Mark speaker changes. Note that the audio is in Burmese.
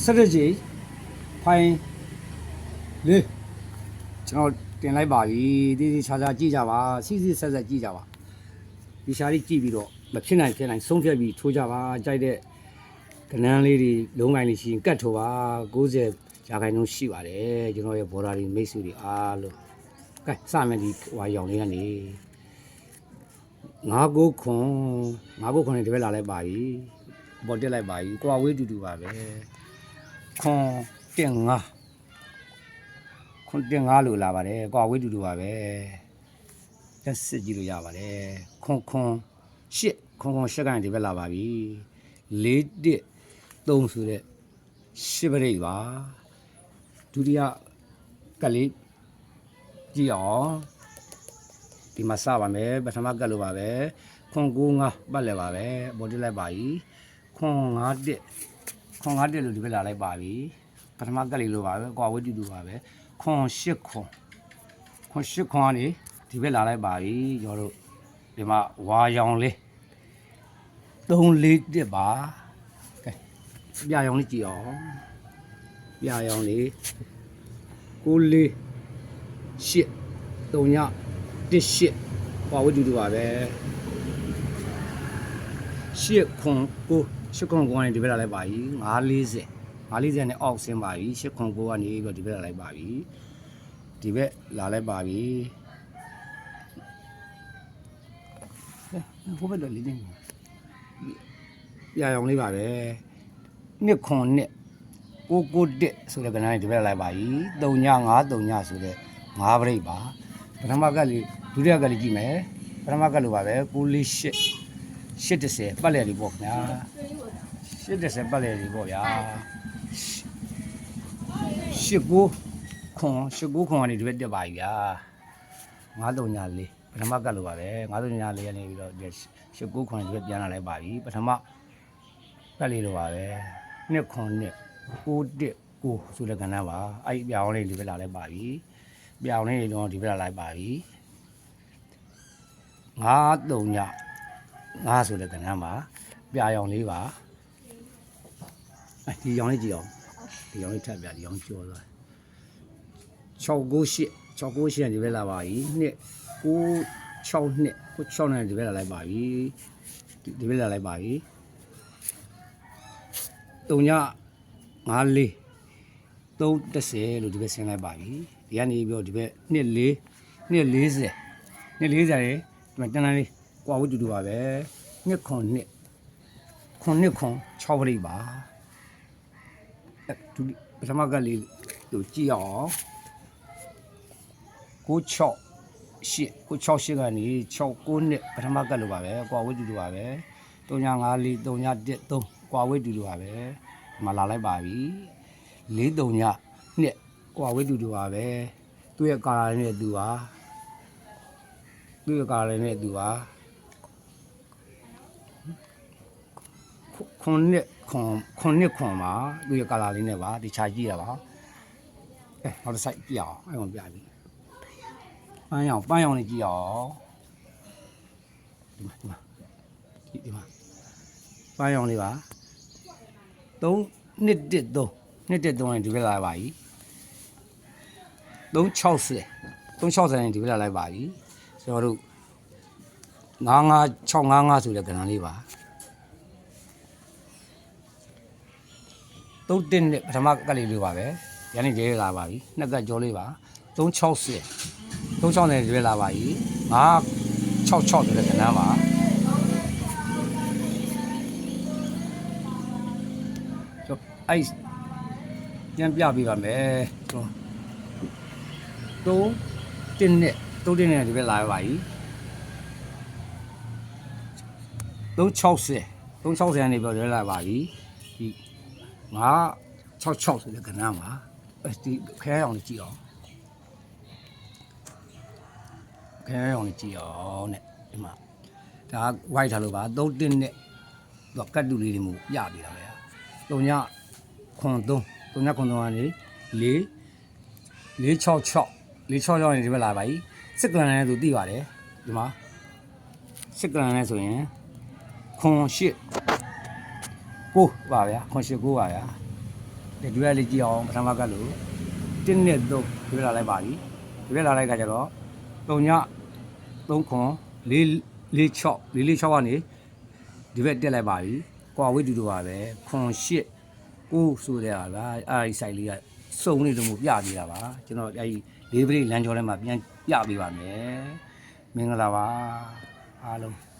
Speaker 1: strategy ဖိုင်လေကျွန်တော်တင်လိုက်ပါပြီဒီခြားခြားကြည့်ကြပါစီစီဆက်ဆက်ကြည့်ကြပါဒီရှားလေးကြည့်ပြီးတော့မဖြစ်နိုင်ဆုံးဖြတ်ပြီးထိုးကြပါကြိုက်တဲ့ကနန်းလေးတွေလုံးပိုင်းလေးရှိရင်ကတ်ထိုးပါ90ရာခိုင်နှုန်းရှိပါတယ်ကျွန်တော်ရဲ့ဘော်ဒါတွေမိတ်ဆွေတွေအားလုံးကဲစမယ်ဒီဟွာရောင်လေးကနေ9ခွန်နဲ့တပည့်လာလိုက်ပါပြီပေါ်တက်လိုက်ပါပြီကွာဝေးတူတူပါပဲခွန်တင်5လို့လာပါတယ်ကွာဝေးတူတူပါပဲလက်စစ်ကြည့်လို့ရပါတယ်ခွန်8ကနေဒီဘက်လာပါပြီ4-3ဆိုတဲ့10ပရိတ်ပါဒုတိယကလေးကြည့်အောင်ဒီမှာစပါမယ်ပထမကတ်လို့ပါပဲခွန်9ပတ်လဲပါပဲပေါ်တက်လိုက်ပါပြီခွန်5လို့ဒီဘက်လာလိုက်ပါပြီပထမကတ်လေးလို့ပါပဲကွာဝေးတူတူပါပဲခွန်8ကနေဒီဘက်လာလိုက်ပါပြီကျွန်တော်တို့ဒီမှာဝါရောင်လေး3-4ပါကဲပြရောင်လေးကြည့်အောင်ပြရောင်လေး9-8-3-1-8ကွာဝေးတူတူပါပဲ8ခွန်ကနေဒီဘက်လာလိုက်ပါပြီ540နဲ့အောက်ဆင်းပါပြီ8ခွန်9ကနေပြီးတော့ဒီဘက်လာလိုက်ပါပြီဒီဘက်လာလိုက်ပါပြီဘိုးဘက်တော့လေးနေပြရောင်လေးပါပဲ2ခွန်နဲ့9ဆိုတဲ့ကဏ္ဍနဲ့ဒီဘက်လိုက်ပါပြီ3-5-3ဆိုတဲ့5ပရိတ်ပါပထမကလေးဒုတိယကလေးကြည့်မယ်ပထမကလို့ပါပဲ9-8-10ပတ်လည်လေးပေါ့ခင်ဗျာ8-10ပတ်လည်လေးပေါ့ဗျာ8-9ခွန်ကနေဒီဘက်တက်ပါပြီဗျာ9-3-4ပထမကတ်လို့ပါပဲ9-3-4ကနေပြီးတော့8-9ခွန်ဒီဘက်ပြန်လာလိုက်ပါပြီပထမကတ်လေးလို့ပါပဲ2ခွန်နဲ့9-9ဆိုတဲ့ကဏ္ဍပါအဲ့ပြောင်းလေးဒီဘက်လာလိုက်ပါပြီပြောင်းလေးတွေတော့ဒီဘက်လာလိုက်ပါပြီ9-3-5ဆိုတဲ့ကဏ္ဍပါပြာရောင်လေးပါဒီရောင်လေးကြည့်အောင်ဒီရောင်လေးထပ်ပြဒီရောင်ကျော်သွား6-9-8ဒီဘက်လာပါပြီ9-6-2နဲ့ဒီဘက်လာလိုက်ပါပြီဒီဘက်လာလိုက်ပါပြီ3-5-4 3-10လို့ဒီဘက်ဆင်းလိုက်ပါပြီဒီကနေပြီးတော့ဒီဘက်2-40ရေဒီမှာတန်းတန်းလေးကွာဝတ်တူတူပါပဲ2ခွန်6ပရိတ်ပါဒုတိပထမကလေးလို့ကြည့်အောင်9-6-8ကနေ6-9နဲ့ပထမကလို့ပါပဲကွာဝတ်တူတူပါပဲ3-5-4 3-1-3ကွာဝတ်တူတူပါပဲဒီမှာလာလိုက်ပါပြီ4-3-2နဲ့ကွာဝတ်တူတူပါပဲသူ့ရဲ့ကာလာလေးနဲ့သူပါခွန်ပါသူရဲ့ကာလာလေးနဲ့ပါဒီခြာကြည့်ရပါနောက်တစ်ဆိုင်ပြအောင်အဲ့ကောင်ပြပြီပန်းရောင်လေးကြည့်အောင်ဒီမှာပန်းရောင်လေးပါ3-1-3နဲ့ဒီဘက်လာပါပြီ3-60နဲ့ဒီဘက်လာလိုက်ပါပြီကျွန်တော်တို့9-5-6-5-5ဆိုတဲ့ကဏ္ဍလေးပါ3-1နဲ့ပထမကတ်လေးလေးပါပဲရန်နေရဲလာပါပြီနှစ်ကတ်ကြောလေးပါ3-60နဲ့ဒီဘက်လာပါပြီ9-6-6ဆိုတဲ့ကဏ္ဍပါအဲ့ပြန်ပြပေးပါမယ်3-1နဲ့ဒီဘက်လာပါပြီ3-60ကနေပြီးတော့လာပါပြီဒီ9-6-6ဆိုတဲ့ကဏ္ဍမှာဒီခဲရောင်လေးကြည့်အောင်နဲ့ဒီမှာဒါ white ထားလို့ပါ3-1နဲ့တော့ကတ်တူလေးတွေမျိုးပြပေးတာပဲ3-3ကနေ4-6-6နေဒီဘက်လာပါပြီစစ်ကလန်နဲ့သူသိပါတယ်ဒီမှာစစ်ကလန်နဲ့ဆိုရင်ခွန်8-9ပါဗျာခွန်8-9ပါဗျာ ဒီဘက်လေးကြည့်အောင်ပထမကလို့တင်းနဲ့တော့ဒီဘက်လာလိုက်ပါပြီဒီဘက်လာလိုက်ခါကျတော့3ည3ခွန်446 446ကနေဒီဘက်တက်လိုက်ပါပြီကွာဝိတူတူပါပဲခွန်8 9ဆိုတဲ့ဟာဗျာအဲ့ဒီ site လေးကစုံနေလို့မို့ပြပေးတာပါကျွန်တော်အဲ့ဒီလေးပရိလမ်းကျော်ထဲမှာပြန်ပြပေးပါမယ်မင်္ဂလာပါအားလုံး